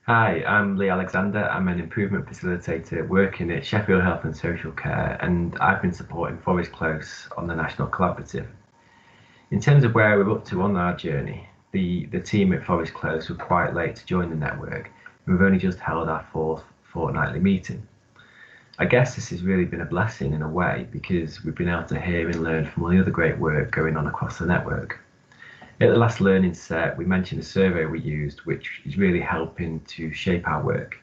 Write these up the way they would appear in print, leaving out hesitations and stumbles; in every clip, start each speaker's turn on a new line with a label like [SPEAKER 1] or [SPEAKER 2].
[SPEAKER 1] Hi, I'm Lee Alexander. I'm an improvement facilitator working at Sheffield Health and Social Care, and I've been supporting Forest Close on the National Collaborative. In terms of where we're up to on our journey, the team at Forest Close were quite late to join the network, and we've only just held our fourth fortnightly meeting. I guess this has really been a blessing in a way because we've been able to hear and learn from all the other great work going on across the network. At the last learning set, we mentioned a survey we used, which is really helping to shape our work.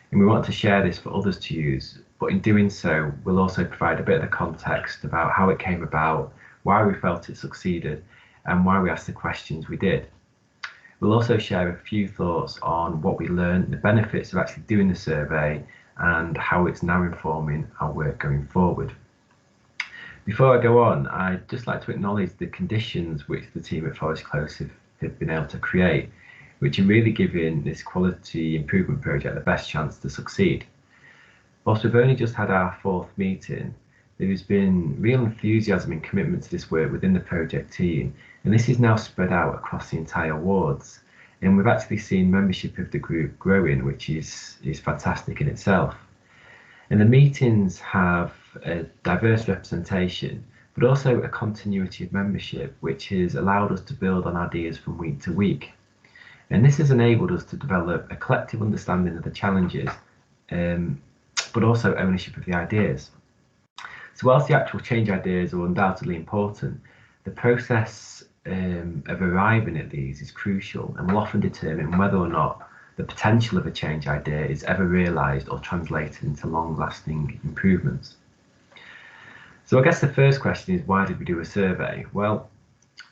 [SPEAKER 1] And we want to share this for others to use, but in doing so, we'll also provide a bit of the context about how it came about, why we felt it succeeded, and why we asked the questions we did. We'll also share a few thoughts on what we learned, the benefits of actually doing the survey, and how it's now informing our work going forward. Before I go on, I'd just like to acknowledge the conditions which the team at Forest Close have been able to create, which are really giving this quality improvement project the best chance to succeed. Whilst we've only just had our fourth meeting, there has been real enthusiasm and commitment to this work within the project team, and this is now spread out across the entire wards. And we've actually seen membership of the group growing, which is fantastic in itself. And the meetings have a diverse representation, but also a continuity of membership, which has allowed us to build on ideas from week to week. And this has enabled us to develop a collective understanding of the challenges, but also ownership of the ideas. So whilst the actual change ideas are undoubtedly important, the process of arriving at these is crucial and will often determine whether or not the potential of a change idea is ever realised or translated into long-lasting improvements. So I guess the first question is, why did we do a survey? Well,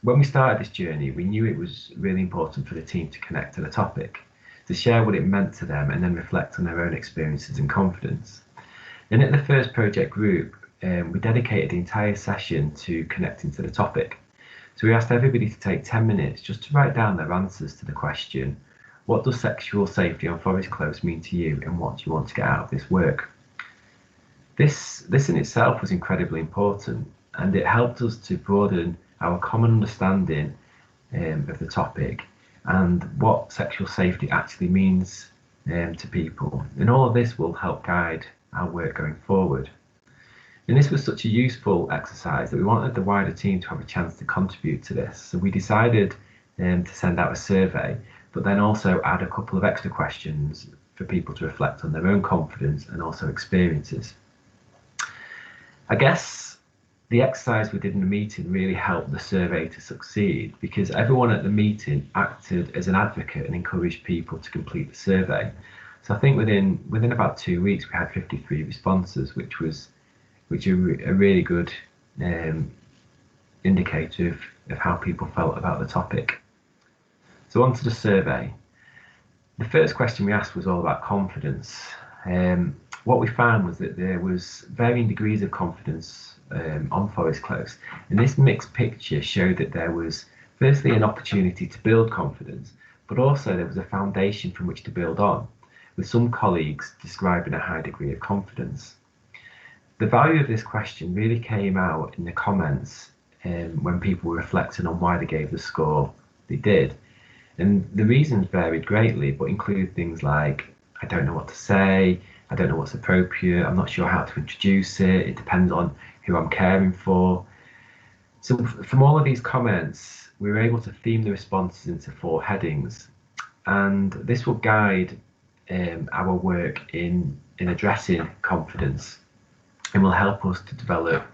[SPEAKER 1] when we started this journey, we knew it was really important for the team to connect to the topic, to share what it meant to them and then reflect on their own experiences and confidence. And at the first project group, we dedicated the entire session to connecting to the topic. So we asked everybody to take 10 minutes just to write down their answers to the question, what does sexual safety on Forest Close mean to you, and what do you want to get out of this work? This in itself was incredibly important, and it helped us to broaden our common understanding of the topic and what sexual safety actually means to people. And all of this will help guide our work going forward. And this was such a useful exercise that we wanted the wider team to have a chance to contribute to this. So we decided to send out a survey, but then also add a couple of extra questions for people to reflect on their own confidence and also experiences. I guess the exercise we did in the meeting really helped the survey to succeed because everyone at the meeting acted as an advocate and encouraged people to complete the survey. So I think within about 2 weeks we had 53 responses, which are a really good indicator of how people felt about the topic. So on to the survey. The first question we asked was all about confidence. What we found was that there was varying degrees of confidence on Forest Close, and this mixed picture showed that there was firstly an opportunity to build confidence, but also there was a foundation from which to build on, with some colleagues describing a high degree of confidence. The value of this question really came out in the comments when people were reflecting on why they gave the score they did. And the reasons varied greatly, but included things like, I don't know what to say, I don't know what's appropriate, I'm not sure how to introduce it, it depends on who I'm caring for. So from all of these comments, we were able to theme the responses into 4 headings, and this will guide our work in addressing confidence and will help us to develop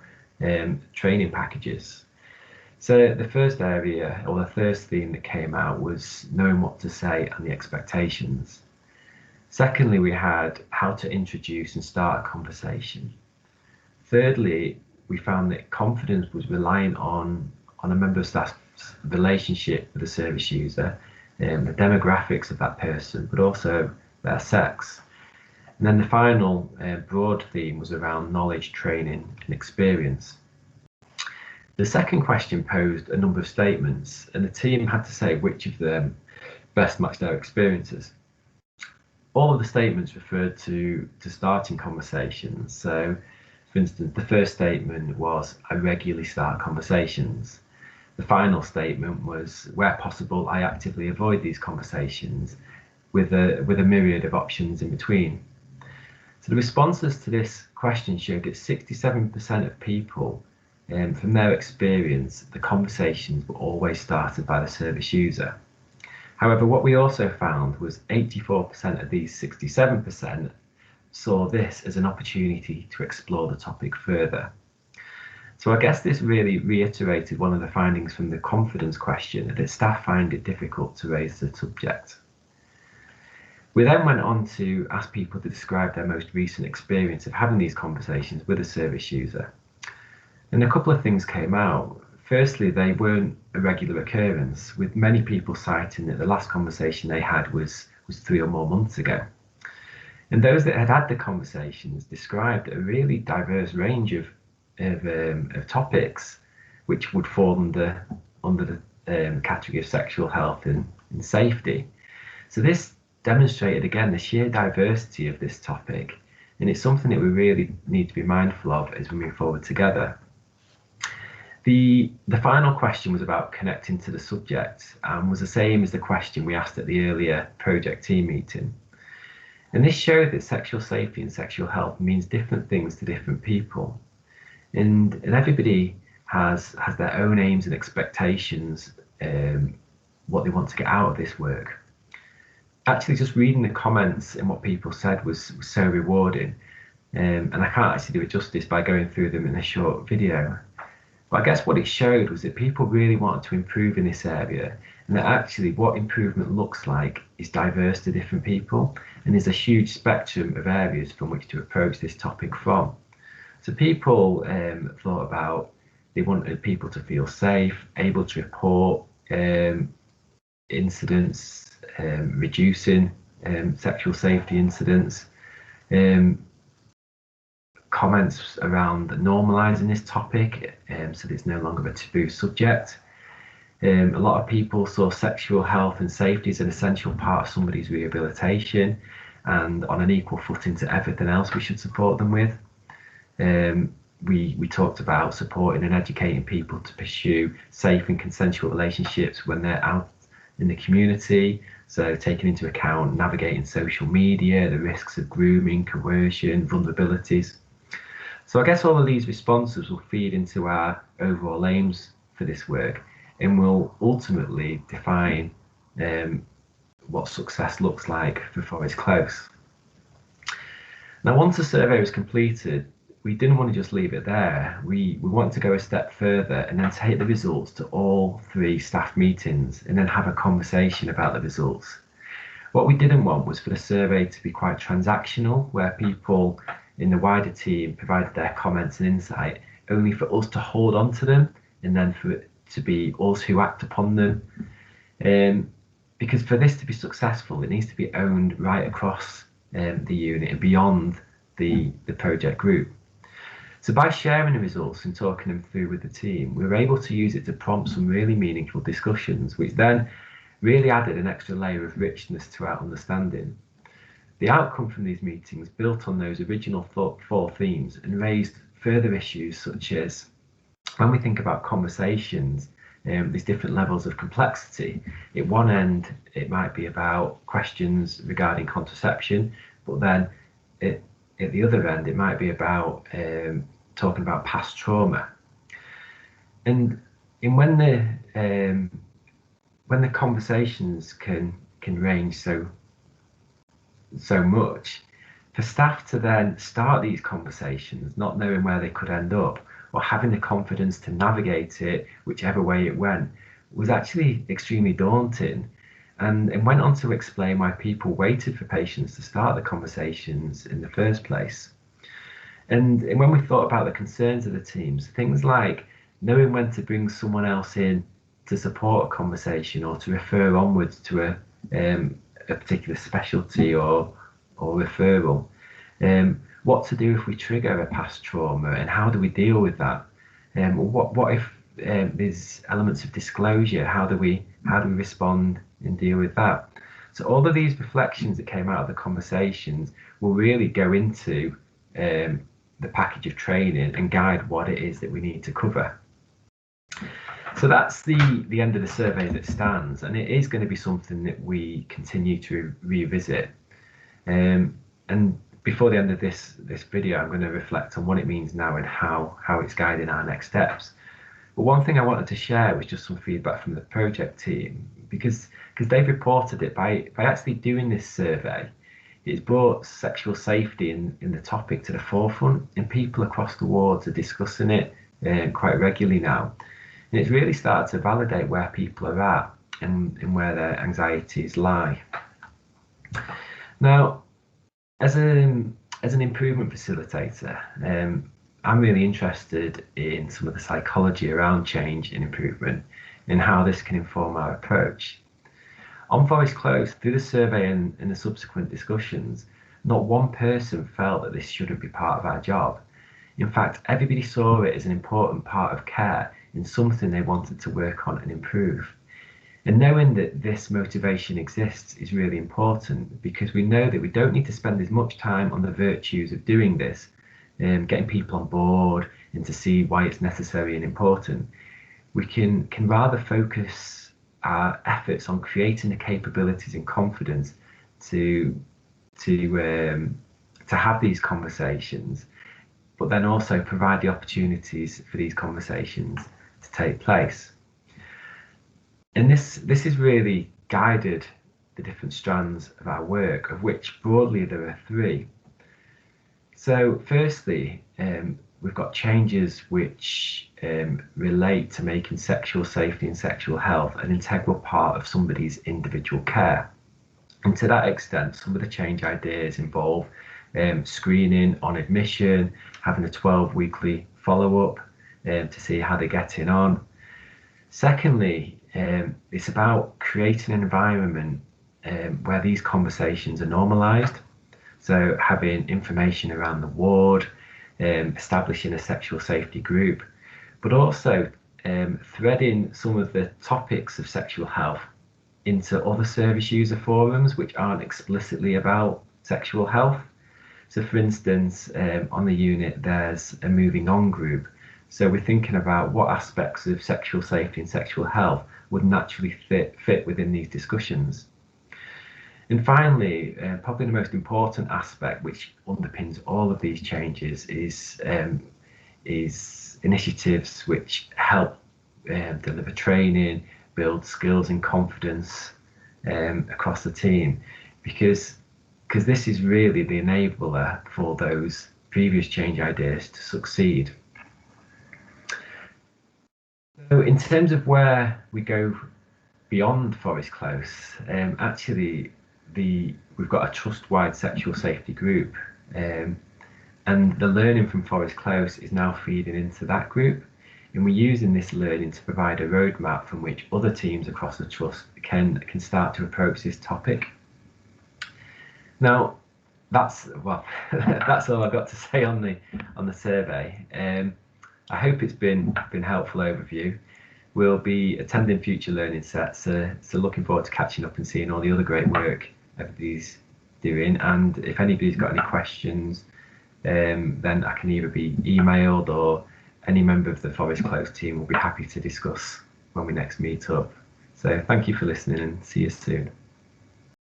[SPEAKER 1] training packages. So the first area, or the first theme that came out, was knowing what to say and the expectations. Secondly, we had how to introduce and start a conversation. Thirdly, we found that confidence was reliant on a member of staff's relationship with the service user, the demographics of that person, but also their sex. And then the final broad theme was around knowledge, training and experience. The second question posed a number of statements, and the team had to say which of them best matched their experiences. All of the statements referred to starting conversations. So, for instance, the first statement was, I regularly start conversations. The final statement was, where possible, I actively avoid these conversations. with a myriad of options in between. So the responses to this question showed that 67% of people, from their experience, the conversations were always started by the service user. However, what we also found was 84% of these 67% saw this as an opportunity to explore the topic further. So I guess this really reiterated one of the findings from the confidence question, that staff find it difficult to raise the subject. We then went on to ask people to describe their most recent experience of having these conversations with a service user. And a couple of things came out. Firstly, they weren't a regular occurrence, with many people citing that the last conversation they had was 3 or more months ago. And those that had had the conversations described a really diverse range of topics which would fall under the category of sexual health and safety. So this demonstrated again the sheer diversity of this topic, and it's something that we really need to be mindful of as we move forward together. The final question was about connecting to the subject, and was the same as the question we asked at the earlier project team meeting. And this showed that sexual safety and sexual health means different things to different people. And everybody has their own aims and expectations, what they want to get out of this work. Actually, just reading the comments and what people said was so rewarding. And I can't actually do it justice by going through them in a short video. But I guess what it showed was that people really wanted to improve in this area, and that actually what improvement looks like is diverse to different people, and there's a huge spectrum of areas from which to approach this topic from. So people thought about, they wanted people to feel safe, able to report incidents, reducing sexual safety incidents, comments around normalising this topic, so that it's no longer a taboo subject. A lot of people saw sexual health and safety as an essential part of somebody's rehabilitation, and on an equal footing to everything else we should support them with. We talked about supporting and educating people to pursue safe and consensual relationships when they're out in the community, so taking into account navigating social media, the risks of grooming, coercion, vulnerabilities. So I guess all of these responses will feed into our overall aims for this work, and will ultimately define what success looks like for Forest Close. Now, once the survey was completed, we didn't want to just leave it there. We want to go a step further and then take the results to all 3 staff meetings and then have a conversation about the results. What we didn't want was for the survey to be quite transactional, where people in the wider team provided their comments and insight, only for us to hold on to them and then for it to be us who act upon them. Because for this to be successful, it needs to be owned right across the unit and beyond the project group. So by sharing the results and talking them through with the team, we were able to use it to prompt some really meaningful discussions, which then really added an extra layer of richness to our understanding. The outcome from these meetings built on those original 4 themes and raised further issues, such as when we think about conversations, there's different levels of complexity. At one end, it might be about questions regarding contraception, but then at the other end, it might be about talking about past trauma. And when the conversations can range so much, for staff to then start these conversations not knowing where they could end up, or having the confidence to navigate it whichever way it went, was actually extremely daunting, and went on to explain why people waited for patients to start the conversations in the first place. And when we thought about the concerns of the teams, things like knowing when to bring someone else in to support a conversation or to refer onwards to a particular specialty or referral, what to do if we trigger a past trauma, and how do we deal with that? What if there's elements of disclosure? How do we respond and deal with that? So all of these reflections that came out of the conversations will really go into the package of training and guide what it is that we need to cover. So that's the end of the survey that stands, and it is going to be something that we continue to revisit. And before the end of this video, I'm going to reflect on what it means now and how it's guiding our next steps. But one thing I wanted to share was just some feedback from the project team, because they've reported it by actually doing this survey. It's brought sexual safety in the topic to the forefront, and people across the wards are discussing it quite regularly now. And it's really started to validate where people are at and where their anxieties lie. Now, as an improvement facilitator, I'm really interested in some of the psychology around change and improvement and how this can inform our approach. On Forest Close, through the survey and the subsequent discussions, not one person felt that this shouldn't be part of our job. In fact, everybody saw it as an important part of care and something they wanted to work on and improve. And knowing that this motivation exists is really important, because we know that we don't need to spend as much time on the virtues of doing this, getting people on board and to see why it's necessary and important. We can rather focus our efforts on creating the capabilities and confidence to have these conversations, but then also provide the opportunities for these conversations to take place. And this has really guided the different strands of our work, of which broadly there are three. So firstly, we've got changes which relate to making sexual safety and sexual health an integral part of somebody's individual care. And to that extent, some of the change ideas involve screening on admission, having a 12-weekly follow-up to see how they're getting on. Secondly, it's about creating an environment where these conversations are normalised. So having information around the ward, establishing a sexual safety group, but also threading some of the topics of sexual health into other service user forums which aren't explicitly about sexual health. So for instance, on the unit there's a moving on group. So we're thinking about what aspects of sexual safety and sexual health would naturally fit within these discussions. And finally, probably the most important aspect which underpins all of these changes is initiatives which help deliver training, build skills and confidence across the team, because this is really the enabler for those previous change ideas to succeed. So in terms of where we go beyond Forest Close, actually we've got a trust-wide sexual safety group, and the learning from Forest Close is now feeding into that group, and we're using this learning to provide a roadmap from which other teams across the trust can start to approach this topic. Now, that's all I've got to say on the survey. I hope it's been helpful overview. We'll be attending future learning sets, so looking forward to catching up and seeing all the other great work everybody's doing. And if anybody's got any questions, then I can either be emailed, or any member of the Forest Close team will be happy to discuss when we next meet up. So thank you for listening, and see you soon.